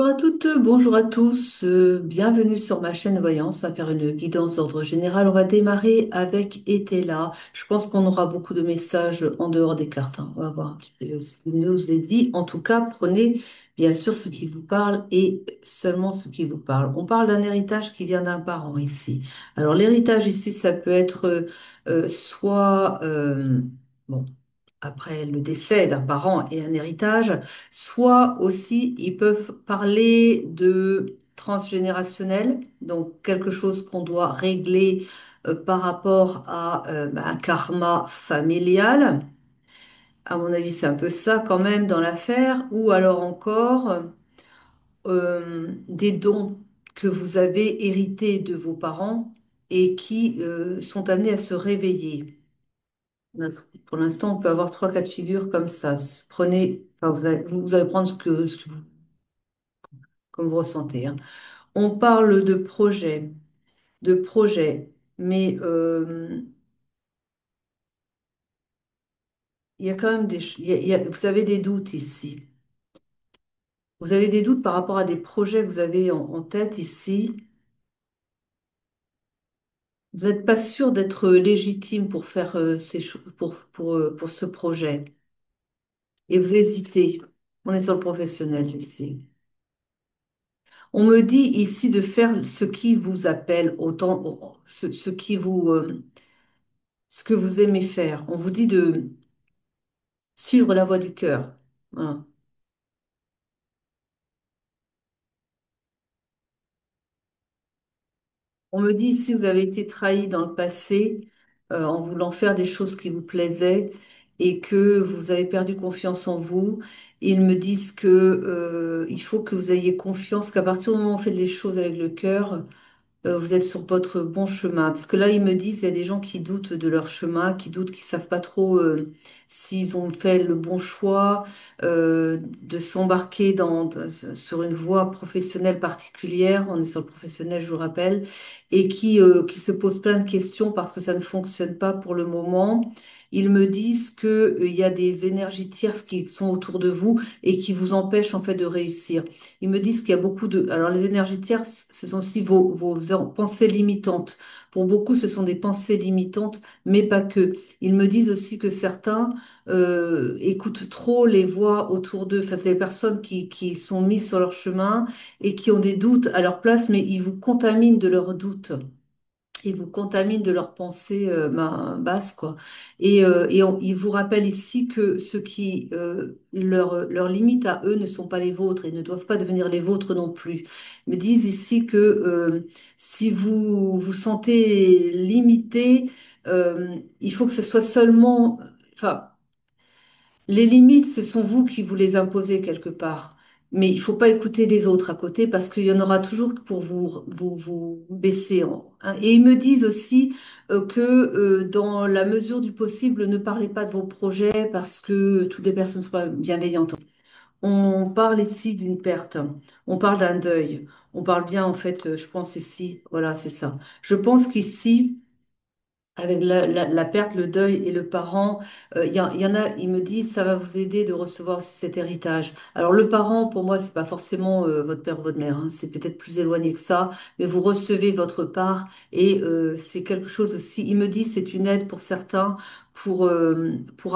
Bonjour à toutes, bonjour à tous, bienvenue sur ma chaîne Voyance. On va faire une guidance d'ordre général. On va démarrer avec Etela. Je pense qu'on aura beaucoup de messages en dehors des cartes, hein. On va voir un petit peu ce qu'il nous est dit. En tout cas, prenez bien sûr ce qui vous parle et seulement ce qui vous parle. On parle d'un héritage qui vient d'un parent ici. Alors l'héritage ici, ça peut être soit bon, après le décès d'un parent et un héritage. Soit aussi, ils peuvent parler de transgénérationnel, donc quelque chose qu'on doit régler par rapport à un karma familial. À mon avis, c'est un peu ça quand même dans l'affaire. Ou alors encore des dons que vous avez hérités de vos parents et qui sont amenés à se réveiller. Pour l'instant, on peut avoir trois cas de figure comme ça. Prenez, enfin, vous allez prendre ce que vous comme vous ressentez, hein. On parle de projet, mais il y a quand même vous avez des doutes ici. Vous avez des doutes par rapport à des projets que vous avez en tête ici. Vous n'êtes pas sûr d'être légitime pour faire ces choses, pour ce projet. Et vous hésitez. On est sur le professionnel ici. On me dit ici de faire ce qui vous appelle, autant ce qui vous, ce que vous aimez faire. On vous dit de suivre la voie du cœur. Voilà. On me dit ici, vous avez été trahi dans le passé en voulant faire des choses qui vous plaisaient et que vous avez perdu confiance en vous. Ils me disent que il faut que vous ayez confiance, qu'à partir du moment où on fait les choses avec le cœur, vous êtes sur votre bon chemin. Parce que là, ils me disent, il y a des gens qui doutent de leur chemin, qui doutent, qui savent pas trop s'ils ont fait le bon choix de s'embarquer sur une voie professionnelle particulière. On est sur le professionnel, je vous rappelle, et qui se posent plein de questions parce que ça ne fonctionne pas pour le moment. Ils me disent que, il y a des énergies tierces qui sont autour de vous et qui vous empêchent en fait de réussir. Ils me disent qu'il y a beaucoup de... Alors les énergies tierces, ce sont aussi vos pensées limitantes. Pour beaucoup, ce sont des pensées limitantes, mais pas que. Ils me disent aussi que certains écoutent trop les voix autour d'eux. Enfin, c'est des personnes qui sont mises sur leur chemin et qui ont des doutes à leur place, mais ils vous contaminent de leurs doutes. Ils vous contaminent de leurs pensées basses, quoi. Ils vous rappellent ici que ce qui leurs limites à eux ne sont pas les vôtres et ne doivent pas devenir les vôtres non plus. Ils me disent ici que si vous vous sentez limité, il faut que ce soit seulement, enfin, les limites, ce sont vous qui vous les imposez quelque part. Mais il faut pas écouter les autres à côté parce qu'il y en aura toujours pour vous baisser, hein. Et ils me disent aussi que dans la mesure du possible, ne parlez pas de vos projets parce que toutes les personnes ne sont pas bienveillantes. On parle ici d'une perte, on parle d'un deuil, on parle bien en fait, je pense ici, voilà, c'est ça. Je pense qu'ici, avec la perte, le deuil et le parent, il y en a, il me dit, ça va vous aider de recevoir aussi cet héritage. Alors le parent, pour moi, c'est pas forcément votre père ou votre mère, hein, c'est peut-être plus éloigné que ça, mais vous recevez votre part et c'est quelque chose aussi. Il me dit, c'est une aide pour certains pour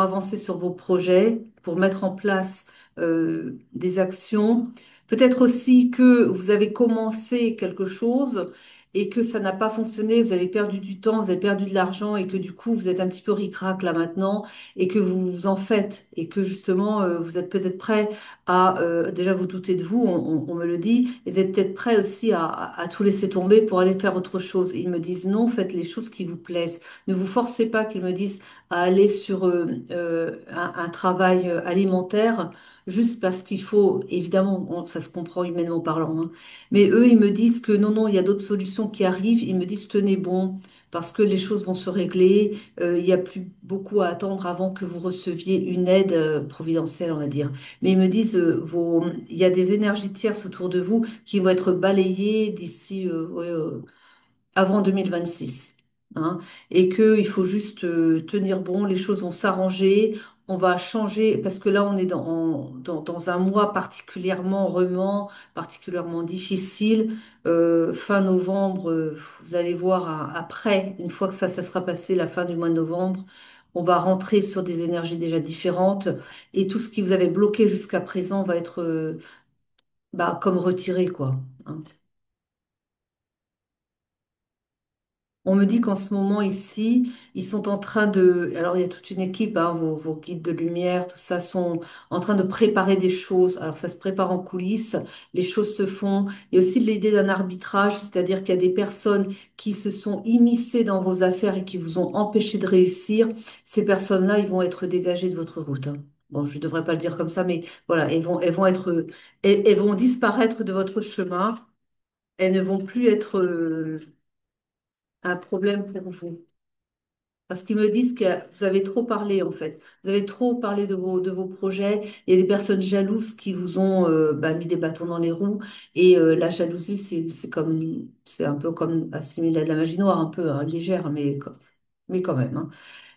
avancer sur vos projets, pour mettre en place des actions. Peut-être aussi que vous avez commencé quelque chose et que ça n'a pas fonctionné, vous avez perdu du temps, vous avez perdu de l'argent et que du coup vous êtes un petit peu ric-rac là maintenant et que vous vous en faites et que justement vous êtes peut-être prêt à déjà vous douter de vous, on me le dit, et vous êtes peut-être prêt aussi à tout laisser tomber pour aller faire autre chose. Et ils me disent non, faites les choses qui vous plaisent. Ne vous forcez pas, qu'ils me disent, à aller sur un travail alimentaire. Juste parce qu'il faut, évidemment, ça se comprend humainement parlant, hein, mais eux, ils me disent que non, non, il y a d'autres solutions qui arrivent. Ils me disent tenez bon, parce que les choses vont se régler. Il n'y a plus beaucoup à attendre avant que vous receviez une aide providentielle, on va dire. Mais ils me disent il y a des énergies tierces autour de vous qui vont être balayées d'ici ouais, avant 2026. Hein, et qu'il faut juste tenir bon, les choses vont s'arranger. on va changer, parce que là, on est dans un mois particulièrement remuant, particulièrement difficile. Fin novembre, vous allez voir, après, une fois que ça sera passé, la fin du mois de novembre, on va rentrer sur des énergies déjà différentes et tout ce qui vous avait bloqué jusqu'à présent va être bah, comme retiré, quoi, hein. On me dit qu'en ce moment ici, ils sont en train de... Alors il y a toute une équipe, hein, vos guides de lumière, tout ça, sont en train de préparer des choses. Alors ça se prépare en coulisses, les choses se font. Il y a aussi l'idée d'un arbitrage, c'est-à-dire qu'il y a des personnes qui se sont immiscées dans vos affaires et qui vous ont empêché de réussir. Ces personnes-là, ils vont être dégagées de votre route, hein. Bon, je ne devrais pas le dire comme ça, mais voilà, elles vont être, elles vont disparaître de votre chemin. Elles ne vont plus être un problème pour vous. Parce qu'ils me disent que vous avez trop parlé, en fait. Vous avez trop parlé de vos projets. Il y a des personnes jalouses qui vous ont bah, mis des bâtons dans les roues. Et la jalousie, c'est un peu comme assimilé à de la magie noire, un peu hein, légère, mais quand même, hein.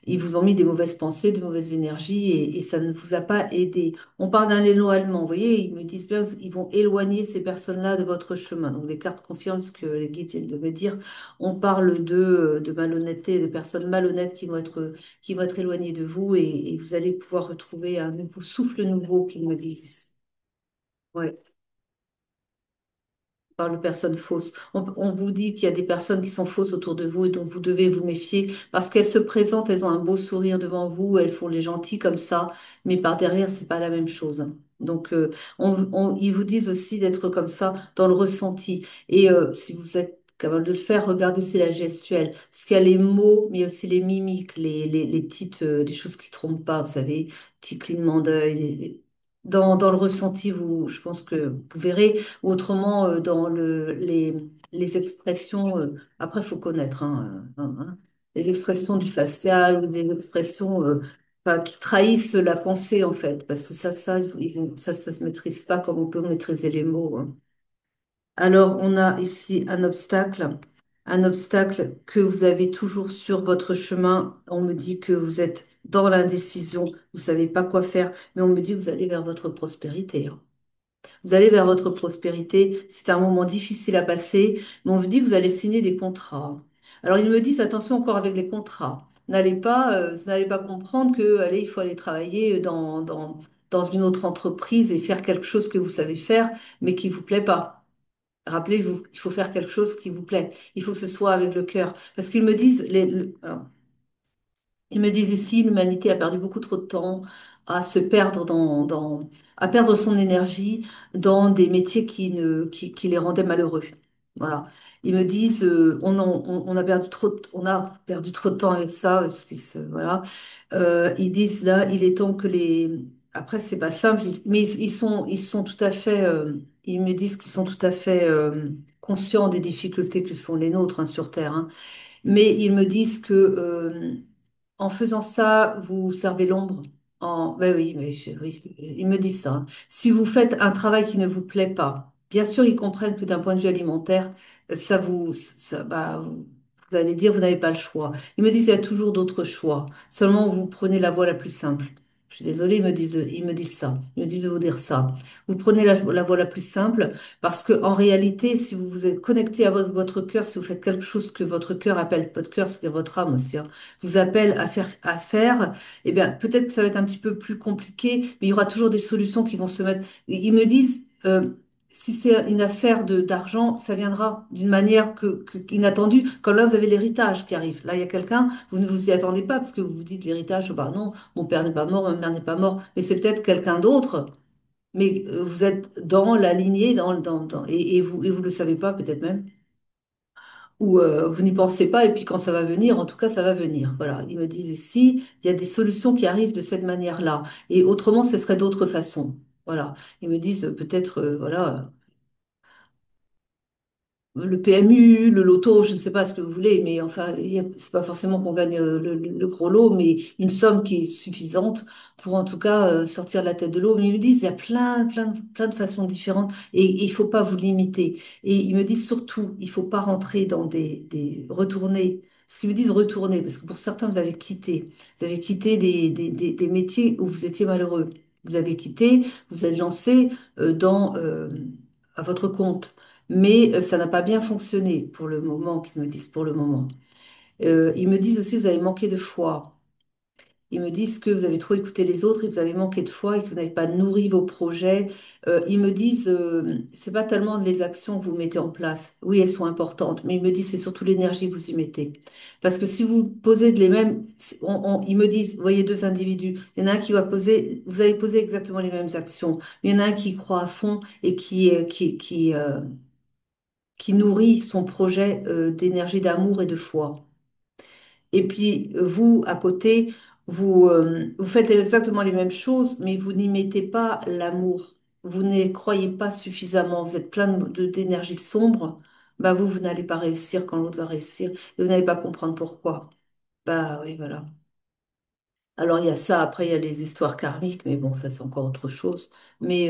Ils vous ont mis des mauvaises pensées, des mauvaises énergies et ça ne vous a pas aidé. On parle d'un éloignement, vous voyez, ils me disent bien, ils vont éloigner ces personnes-là de votre chemin. Donc les cartes confirment ce que les guides viennent de me dire. On parle de malhonnêteté, de personnes malhonnêtes qui vont être éloignées de vous et vous allez pouvoir retrouver un nouveau souffle nouveau qu'ils me disent. Ouais. Par de personnes fausses. On vous dit qu'il y a des personnes qui sont fausses autour de vous et dont vous devez vous méfier parce qu'elles se présentent, elles ont un beau sourire devant vous, elles font les gentilles comme ça, mais par derrière, c'est pas la même chose, hein. Donc, ils vous disent aussi d'être comme ça dans le ressenti. Et si vous êtes capable de le faire, regardez aussi la gestuelle. Parce qu'il y a les mots, mais il y a aussi les mimiques, les petites, des choses qui trompent pas, vous savez, petits clignements d'œil. Dans le ressenti, je pense que vous verrez. Ou autrement, dans les expressions, après, il faut connaître, hein, les expressions du facial ou des expressions enfin, qui trahissent la pensée, en fait. Parce que ça se maîtrise pas comme on peut maîtriser les mots, hein. Alors, on a ici un obstacle que vous avez toujours sur votre chemin. On me dit que vous êtes dans l'indécision, vous savez pas quoi faire, mais on me dit que vous allez vers votre prospérité, hein. Vous allez vers votre prospérité. C'est un moment difficile à passer, mais on vous dit que vous allez signer des contrats. Alors ils me disent attention encore avec les contrats. N'allez pas comprendre que allez, il faut aller travailler dans une autre entreprise et faire quelque chose que vous savez faire, mais qui vous plaît pas. Rappelez-vous, il faut faire quelque chose qui vous plaît. Il faut que ce soit avec le cœur. Parce qu'ils me disent, alors, ils me disent ici, l'humanité a perdu beaucoup trop de temps à se perdre à perdre son énergie dans des métiers qui les rendaient malheureux. Voilà. Ils me disent, on a perdu trop de temps avec ça, voilà. Ils disent là, il est temps que après c'est pas simple, mais ils sont tout à fait, ils me disent qu'ils sont tout à fait conscients des difficultés que sont les nôtres hein, sur Terre, hein. Mais ils me disent que en faisant ça, vous servez l'ombre. Ben oui, oui, ils me disent ça, hein. Si vous faites un travail qui ne vous plaît pas, bien sûr, ils comprennent que d'un point de vue alimentaire, bah, vous allez dire, vous n'avez pas le choix. Ils me disent, il y a toujours d'autres choix. Seulement, vous prenez la voie la plus simple. Je suis désolée, ils me disent ça. Ils me disent de vous dire ça. Vous prenez la voie la plus simple parce que, en réalité, si vous vous êtes connecté à votre cœur, si vous faites quelque chose que votre cœur appelle, votre cœur, c'est-à-dire votre âme aussi, hein, vous appelle à faire, eh bien, peut-être que ça va être un petit peu plus compliqué, mais il y aura toujours des solutions qui vont se mettre. Ils me disent, si c'est une affaire d'argent, ça viendra d'une manière inattendue. Comme là, vous avez l'héritage qui arrive. Là, il y a quelqu'un, vous ne vous y attendez pas parce que vous vous dites l'héritage, bah non, mon père n'est pas mort, ma mère n'est pas mort, mais c'est peut-être quelqu'un d'autre. Mais vous êtes dans la lignée, et vous le savez pas peut-être même ou vous n'y pensez pas, et puis quand ça va venir, en tout cas, ça va venir. Voilà, ils me disent ici, il y a des solutions qui arrivent de cette manière-là, et autrement, ce serait d'autres façons. Voilà, ils me disent peut-être, voilà, le PMU, le loto, je ne sais pas ce que vous voulez, mais enfin, c'est pas forcément qu'on gagne le gros lot, mais une somme qui est suffisante pour en tout cas sortir la tête de l'eau. Mais ils me disent, il y a plein, plein, plein de façons différentes et il faut pas vous limiter. Et ils me disent surtout, il faut pas rentrer dans retourner Parce qu'ils me disent retourner, parce que pour certains, vous avez quitté des métiers où vous étiez malheureux. Vous avez quitté, vous êtes lancé à votre compte. Mais ça n'a pas bien fonctionné pour le moment, qu'ils me disent pour le moment. Ils me disent aussi, vous avez manqué de foi. Ils me disent que vous avez trop écouté les autres et que vous avez manqué de foi et que vous n'avez pas nourri vos projets. Ils me disent, c'est pas tellement les actions que vous mettez en place. Oui, elles sont importantes, mais ils me disent c'est surtout l'énergie que vous y mettez. Parce que si vous posez de les mêmes, ils me disent, vous voyez deux individus, il y en a un qui va poser, vous avez posé exactement les mêmes actions, mais il y en a un qui croit à fond et qui nourrit son projet d'énergie, d'amour et de foi. Et puis, vous, à côté, vous faites exactement les mêmes choses, mais vous n'y mettez pas l'amour. Vous n'y croyez pas suffisamment. Vous êtes plein d'énergie sombre. Bah, vous n'allez pas réussir quand l'autre va réussir. Et vous n'allez pas comprendre pourquoi. Bah oui, voilà. Alors il y a ça, après il y a les histoires karmiques, mais bon, ça c'est encore autre chose. Mais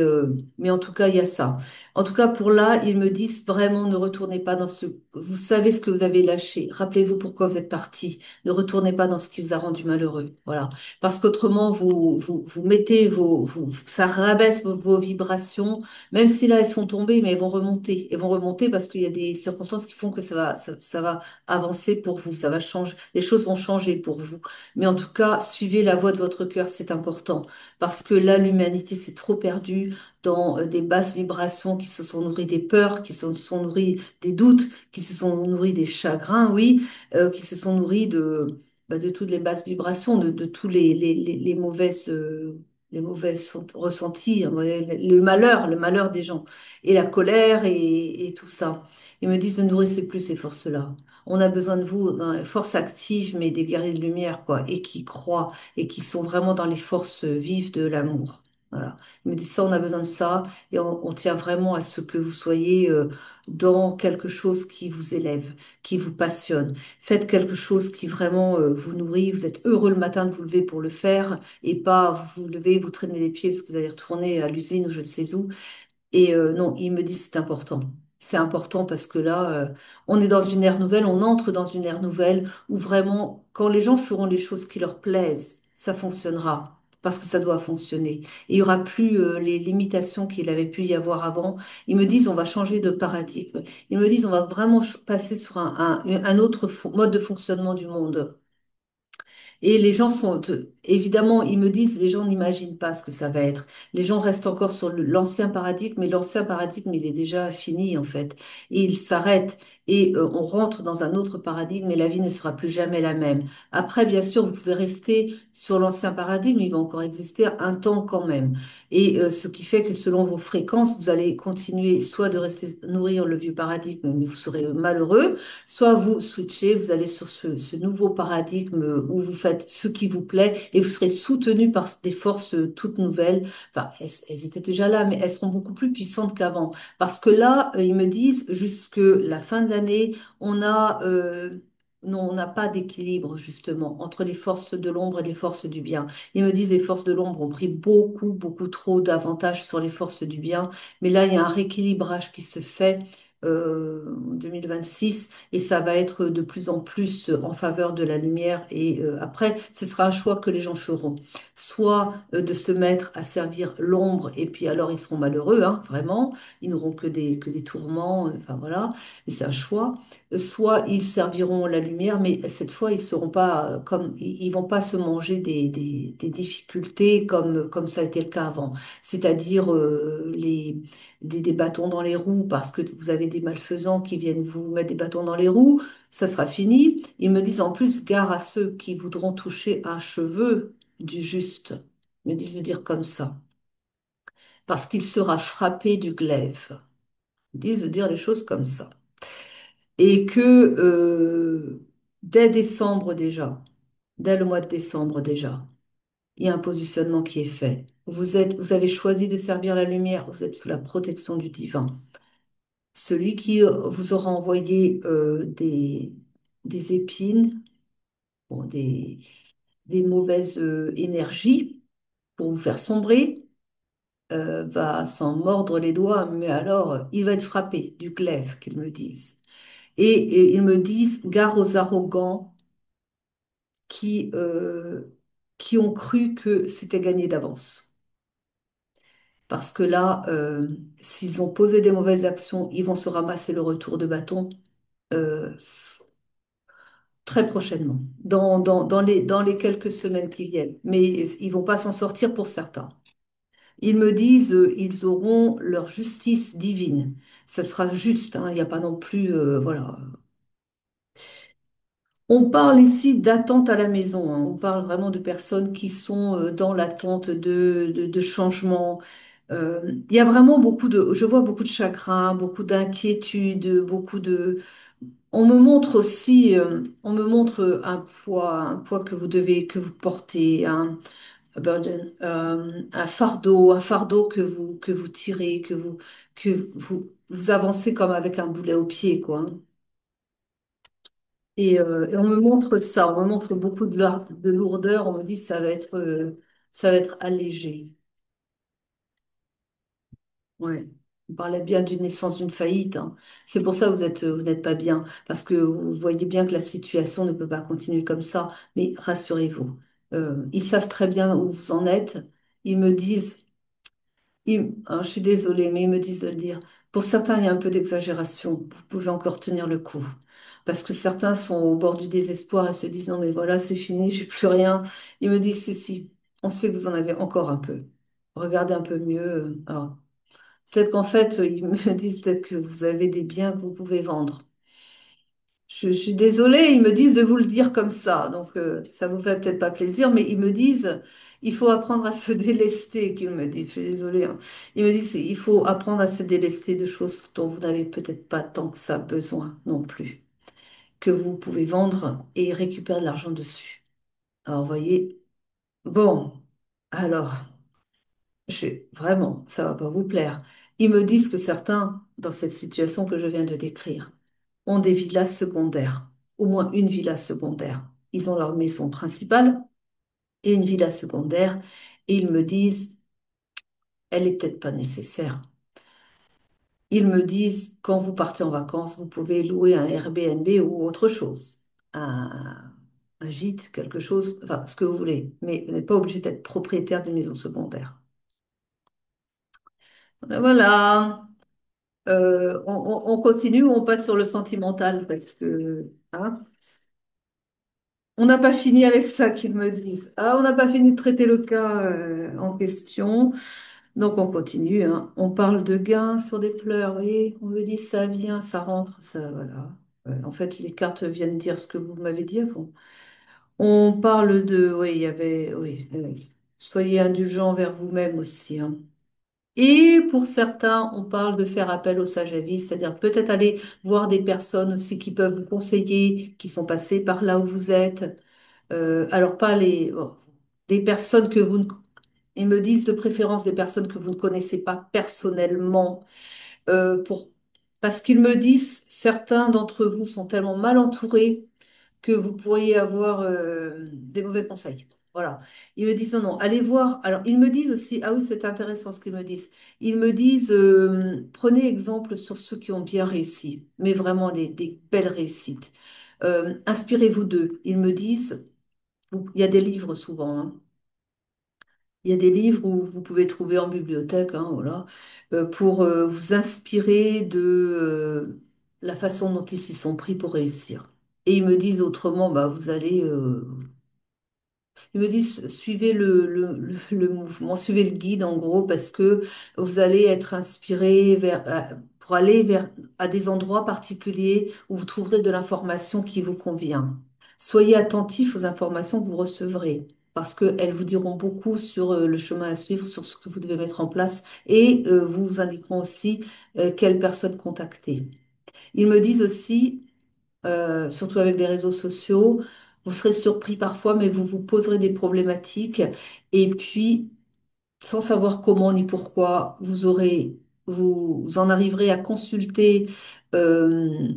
en tout cas, il y a ça. En tout cas, pour là, ils me disent vraiment ne retournez pas dans ce... Vous savez ce que vous avez lâché. Rappelez-vous pourquoi vous êtes parti. Ne retournez pas dans ce qui vous a rendu malheureux. Voilà. Parce qu'autrement, vous mettez ça rabaisse vos vibrations, même si là elles sont tombées, mais elles vont remonter. Elles vont remonter parce qu'il y a des circonstances qui font que ça va avancer pour vous. Ça va changer. Les choses vont changer pour vous. Mais en tout cas, suivez la voie de votre cœur, c'est important. Parce que là, l'humanité s'est trop perdue dans des basses vibrations qui se sont nourries des peurs, qui se sont nourries des doutes, qui se sont nourries des chagrins, oui, qui se sont nourries de toutes les basses vibrations, de tous les mauvaises ressentis, hein, le malheur des gens, et la colère et tout ça. Ils me disent, ne nourrissez plus ces forces-là. On a besoin de vous dans les forces actives, mais des guerriers de lumière, quoi, et qui croient et qui sont vraiment dans les forces vives de l'amour. Voilà. Ils me disent ça, on a besoin de ça, et on tient vraiment à ce que vous soyez dans quelque chose qui vous élève, qui vous passionne. Faites quelque chose qui vraiment vous nourrit. Vous êtes heureux le matin de vous lever pour le faire, et pas vous vous levez, vous traînez les pieds parce que vous allez retourner à l'usine ou je ne sais où. Et non, il me dit c'est important. C'est important parce que là, on est dans une ère nouvelle, on entre dans une ère nouvelle où vraiment, quand les gens feront les choses qui leur plaisent, ça fonctionnera parce que ça doit fonctionner. Et il y aura plus les limitations qu'il avait pu y avoir avant. Ils me disent on va changer de paradigme. Ils me disent on va vraiment passer sur un autre mode de fonctionnement du monde. Et les gens sont, évidemment, ils me disent, les gens n'imaginent pas ce que ça va être. Les gens restent encore sur l'ancien paradigme, mais l'ancien paradigme, il est déjà fini, en fait. Et il s'arrête. Et on rentre dans un autre paradigme et la vie ne sera plus jamais la même. Après, bien sûr, vous pouvez rester sur l'ancien paradigme, il va encore exister un temps quand même. Et ce qui fait que selon vos fréquences, vous allez continuer soit de rester nourrir le vieux paradigme, mais vous serez malheureux, soit vous switchez, vous allez sur ce nouveau paradigme où vous faites ce qui vous plaît et vous serez soutenu par des forces toutes nouvelles. Enfin, elles étaient déjà là, mais elles seront beaucoup plus puissantes qu'avant. Parce que là, ils me disent, jusque la fin de l'année, non, on n'a pas d'équilibre justement entre les forces de l'ombre et les forces du bien. Ils me disent les forces de l'ombre ont pris beaucoup trop d'avantages sur les forces du bien, mais là il y a un rééquilibrage qui se fait en 2026 et ça va être de plus en plus en faveur de la lumière. Et après, ce sera un choix que les gens feront. Soit de se mettre à servir l'ombre, et puis alors ils seront malheureux, hein, vraiment. Ils n'auront que des tourments, enfin voilà, mais c'est un choix. Soit ils serviront la lumière, mais cette fois, ils seront pas comme, ils vont pas se manger des difficultés comme ça a été le cas avant. C'est-à-dire des bâtons dans les roues parce que vous avez des malfaisants qui viennent vous mettre des bâtons dans les roues, ça sera fini. Ils me disent en plus, gare à ceux qui voudront toucher un cheveu du juste. Ils me disent de dire comme ça, parce qu'il sera frappé du glaive. Ils disent de dire les choses comme ça. Et que dès décembre déjà, dès le mois de décembre déjà, il y a un positionnement qui est fait. Vous avez choisi de servir la lumière, vous êtes sous la protection du divin. Celui qui vous aura envoyé des épines, bon, des mauvaises énergies pour vous faire sombrer, va s'en mordre les doigts, mais alors il va être frappé du glaive, qu'ils me disent. Et ils me disent, gare aux arrogants qui, euh, qui ont cru que c'était gagné d'avance. Parce que là, s'ils ont posé des mauvaises actions, ils vont se ramasser le retour de bâton euh, très prochainement, dans les quelques semaines qui viennent. Mais ils vont pas s'en sortir pour certains. Ils me disent, ils auront leur justice divine. Ça sera juste, hein, il n'y a pas non plus, voilà. On parle ici d'attente à la maison, hein. On parle vraiment de personnes qui sont dans l'attente de changements. Il y a vraiment je vois beaucoup de chagrin, beaucoup d'inquiétude, beaucoup de. On me montre aussi, on me montre un poids que vous portez, un burden, un fardeau que vous tirez, vous avancez comme avec un boulet au pied, quoi, hein. Et on me montre ça, on me montre beaucoup de lourdeur, on me dit ça va être allégé. Ouais. On parlait bien d'une naissance, d'une faillite, hein. C'est pour ça que vous n'êtes pas bien, parce que vous voyez bien que la situation ne peut pas continuer comme ça. Mais rassurez-vous, ils savent très bien où vous en êtes. Ils me disent, je suis désolée, mais ils me disent de le dire. Pour certains, il y a un peu d'exagération. Vous pouvez encore tenir le coup. Parce que certains sont au bord du désespoir et se disent, non, mais voilà, c'est fini, j'ai plus rien. Ils me disent, si, si, on sait que vous en avez encore un peu. Regardez un peu mieux. Alors, peut-être qu'en fait, ils me disent peut-être que vous avez des biens que vous pouvez vendre. Je suis désolée, ils me disent de vous le dire comme ça, donc ça vous fait peut-être pas plaisir, mais ils me disent, il faut apprendre à se délester, qu'ils me disent, je suis désolée, hein. Ils me disent, il faut apprendre à se délester de choses dont vous n'avez peut-être pas tant que ça besoin non plus, que vous pouvez vendre et récupérer de l'argent dessus. Alors, vous voyez, bon, alors, vraiment, ça va pas vous plaire. Ils me disent que certains, dans cette situation que je viens de décrire, ont des villas secondaires, au moins une villa secondaire. Ils ont leur maison principale et une villa secondaire, et ils me disent, elle est peut-être pas nécessaire. Ils me disent, quand vous partez en vacances, vous pouvez louer un Airbnb ou autre chose, un, un gîte, quelque chose, enfin, ce que vous voulez, mais vous n'êtes pas obligé d'être propriétaire d'une maison secondaire. Voilà. On continue ou on passe sur le sentimental parce que hein, on n'a pas fini avec ça qu'ils me disent. Ah, on n'a pas fini de traiter le cas en question. Donc on continue, hein. On parle de gains sur des fleurs. Oui, on me dit ça vient, ça rentre, ça voilà. En fait, les cartes viennent dire ce que vous m'avez dit avant. On parle de, oui, il y avait, oui, soyez indulgents envers vous-même aussi, hein. Et pour certains, on parle de faire appel au sage-avis, c'est-à-dire peut-être aller voir des personnes aussi qui peuvent vous conseiller, qui sont passées par là où vous êtes. Alors pas bon, des personnes que vous ne, ils me disent de préférence des personnes que vous ne connaissez pas personnellement, pour, parce qu'ils me disent certains d'entre vous sont tellement mal entourés que vous pourriez avoir des mauvais conseils. Voilà. Ils me disent non, non, allez voir. Alors, ils me disent aussi, ah oui, c'est intéressant ce qu'ils me disent. Ils me disent, prenez exemple sur ceux qui ont bien réussi, mais vraiment des belles réussites. Inspirez-vous d'eux. Ils me disent, il y a des livres souvent, hein. Il y a des livres où vous pouvez trouver en bibliothèque, hein, voilà, pour vous inspirer de la façon dont ils s'y sont pris pour réussir. Et ils me disent autrement, bah, vous allez, ils me disent, suivez le mouvement, suivez le guide en gros, parce que vous allez être inspiré pour aller vers, à des endroits particuliers où vous trouverez de l'information qui vous convient. Soyez attentifs aux informations que vous recevrez, parce qu'elles vous diront beaucoup sur le chemin à suivre, sur ce que vous devez mettre en place, et vous indiqueront aussi quelle personne contacter. Ils me disent aussi, surtout avec les réseaux sociaux. Vous serez surpris parfois, mais vous vous poserez des problématiques. Et puis, sans savoir comment ni pourquoi, vous en arriverez à consulter euh,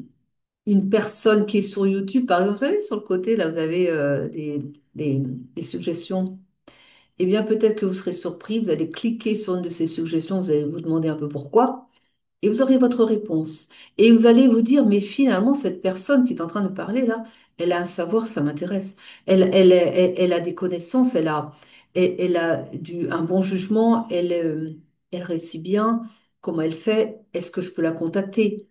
une personne qui est sur YouTube. Par exemple, vous savez, sur le côté, là, vous avez des suggestions. Eh bien, peut-être que vous serez surpris. Vous allez cliquer sur une de ces suggestions. Vous allez vous demander un peu pourquoi. Et vous aurez votre réponse. Et vous allez vous dire, mais finalement, cette personne qui est en train de parler là, elle a un savoir, ça m'intéresse. Elle a des connaissances, elle a un bon jugement, elle réussit bien. Comment elle fait? Est-ce que je peux la contacter?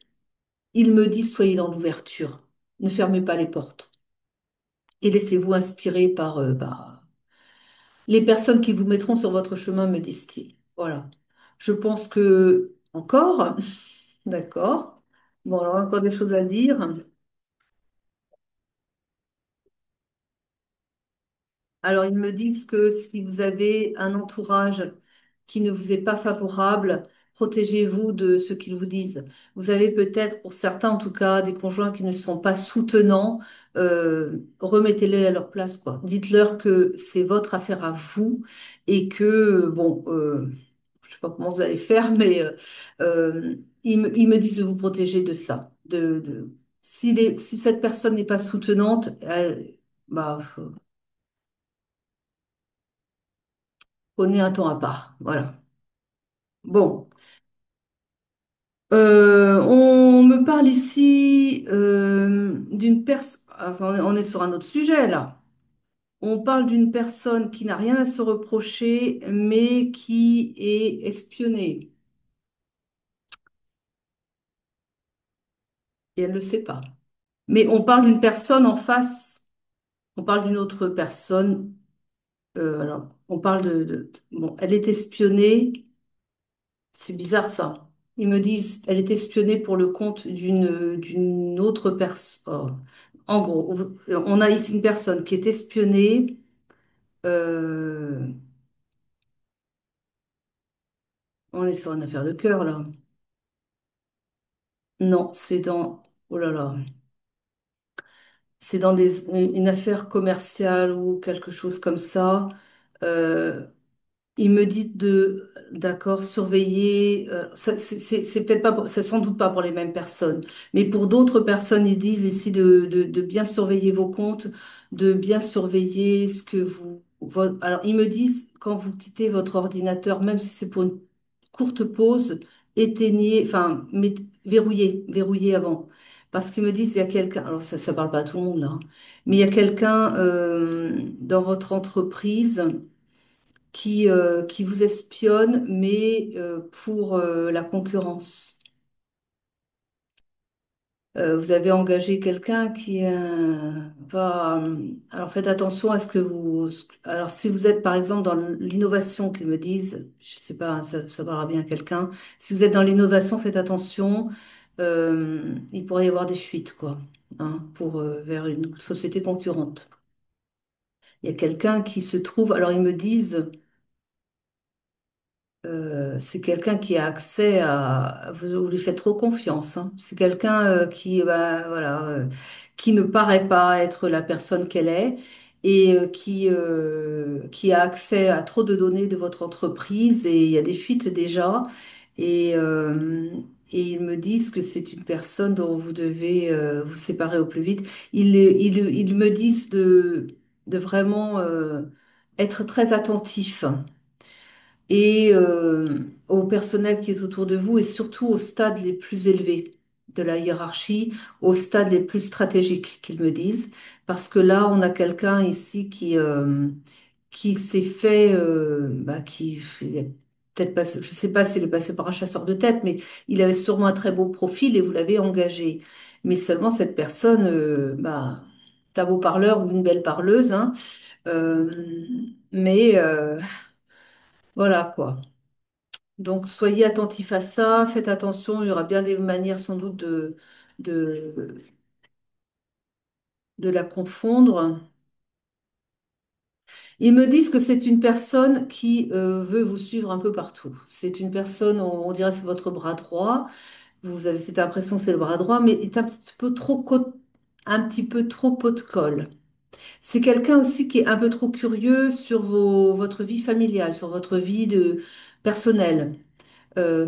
Il me dit, soyez dans l'ouverture. Ne fermez pas les portes. Et laissez-vous inspirer par les personnes qui vous mettront sur votre chemin, me disent-ils. Voilà. Je pense que encore, d'accord. Bon, alors encore des choses à dire. Alors, ils me disent que si vous avez un entourage qui ne vous est pas favorable, protégez-vous de ce qu'ils vous disent. Vous avez peut-être, pour certains en tout cas, des conjoints qui ne sont pas soutenants. Remettez-les à leur place, quoi. Dites-leur que c'est votre affaire à vous et que, bon, je sais pas comment vous allez faire, mais ils me disent de vous protéger de ça. Si cette personne n'est pas soutenante, bah, prenez un temps à part. Voilà. Bon. On me parle ici d'une personne. On est sur un autre sujet là. On parle d'une personne qui n'a rien à se reprocher, mais qui est espionnée. Et elle ne le sait pas. Mais on parle d'une personne en face. On parle d'une autre personne. Alors, on parle bon, elle est espionnée. C'est bizarre ça. Ils me disent, elle est espionnée pour le compte d'une autre personne. En gros, on a ici une personne qui est espionnée. euh, on est sur une affaire de cœur là. Non, c'est dans, oh là là, c'est dans une affaire commerciale ou quelque chose comme ça. Euh, Il me dit d'accord, surveiller. C'est peut-être pas, c'est sans doute pas pour les mêmes personnes, mais pour d'autres personnes, ils disent ici de bien surveiller vos comptes, de bien surveiller ce que alors, ils me disent quand vous quittez votre ordinateur, même si c'est pour une courte pause, éteignez, enfin, verrouillez avant. Parce qu'ils me disent, il y a quelqu'un, alors ça parle pas à tout le monde là, hein, mais il y a quelqu'un dans votre entreprise qui vous espionne, mais pour la concurrence. Vous avez engagé quelqu'un qui va... alors faites attention à ce que vous... Alors si vous êtes par exemple dans l'innovation, qu'ils me disent, je sais pas, hein, ça parlera bien à quelqu'un, si vous êtes dans l'innovation, faites attention, il pourrait y avoir des fuites, quoi, hein, vers une société concurrente. Il y a quelqu'un qui se trouve... Alors ils me disent... c'est quelqu'un qui a accès à... Vous lui faites trop confiance, hein. C'est quelqu'un voilà, qui ne paraît pas être la personne qu'elle est et qui a accès à trop de données de votre entreprise et il y a des fuites déjà. Et, euh, et ils me disent que c'est une personne dont vous devez vous séparer au plus vite. Ils me disent de vraiment être très attentif et au personnel qui est autour de vous et surtout aux stades les plus élevés de la hiérarchie, aux stades les plus stratégiques, qu'ils me disent. Parce que là, on a quelqu'un ici qui s'est fait, il a peut-être pas, je sais pas s'il est passé par un chasseur de tête, mais il avait sûrement un très beau profil et vous l'avez engagé. Mais seulement cette personne, t'as beau parleur ou une belle parleuse, hein, euh, mais voilà quoi. Donc, soyez attentifs à ça, faites attention, il y aura bien des manières sans doute de, de la confondre. Ils me disent que c'est une personne qui veut vous suivre un peu partout. C'est une personne, on dirait que c'est votre bras droit. Vous avez cette impression que c'est le bras droit, mais il est un petit peu trop pot de colle. C'est quelqu'un aussi qui est un peu trop curieux sur votre vie familiale, sur votre vie personnelle.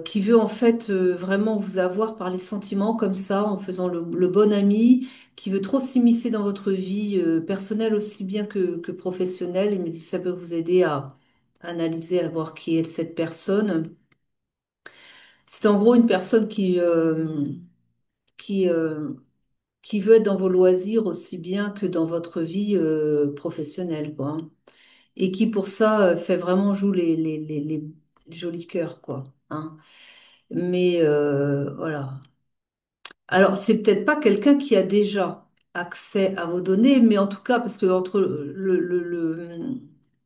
Qui veut en fait vraiment vous avoir par les sentiments comme ça, en faisant le bon ami, qui veut trop s'immiscer dans votre vie personnelle aussi bien que professionnelle. Il me dit que ça peut vous aider à analyser, à voir qui est cette personne. C'est en gros une personne qui, euh, qui veut être dans vos loisirs aussi bien que dans votre vie professionnelle, quoi, hein. Et qui pour ça fait vraiment jouer les jolis cœurs, quoi, hein. Mais voilà. Alors, c'est peut-être pas quelqu'un qui a déjà accès à vos données, mais en tout cas, parce que entre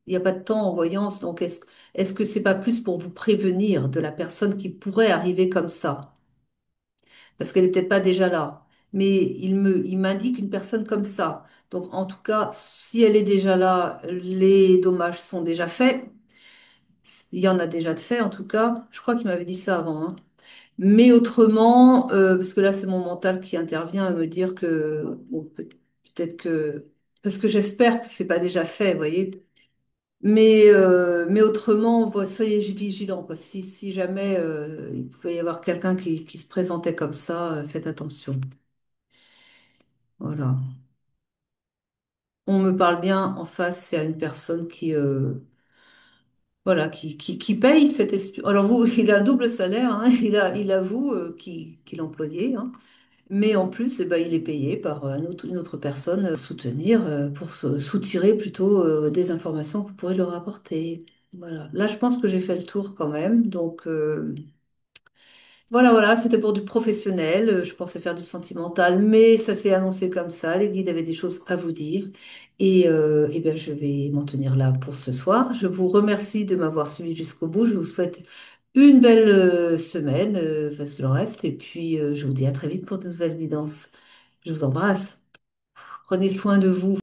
il n'y a pas de temps en voyance, donc est-ce que c'est pas plus pour vous prévenir de la personne qui pourrait arriver comme ça? Parce qu'elle est peut-être pas déjà là. Mais il m'indique une personne comme ça. Donc, en tout cas, si elle est déjà là, les dommages sont déjà faits. Il y en a déjà de faits, en tout cas. Je crois qu'il m'avait dit ça avant, hein. Mais autrement, parce que là, c'est mon mental qui intervient à me dire que bon, peut-être que parce que j'espère que c'est pas déjà fait, vous voyez. Mais autrement, soyez vigilants, quoi. Si jamais il pouvait y avoir quelqu'un qui se présentait comme ça, faites attention. Voilà. On me parle bien en face, il y a une personne voilà, qui paye cet espion. Alors vous, il a un double salaire, hein. Il a vous qui l'employez, hein. Mais en plus, eh ben, il est payé par une autre personne soutenir, pour soutirer plutôt des informations que vous pourrez leur apporter. Voilà. Là, je pense que j'ai fait le tour quand même. Donc, voilà, c'était pour du professionnel. Je pensais faire du sentimental, mais ça s'est annoncé comme ça. Les guides avaient des choses à vous dire. Et, eh bien, je vais m'en tenir là pour ce soir. Je vous remercie de m'avoir suivi jusqu'au bout. Je vous souhaite une belle semaine, parce qu'il en reste. Et puis, je vous dis à très vite pour de nouvelles guidances. Je vous embrasse. Prenez soin de vous.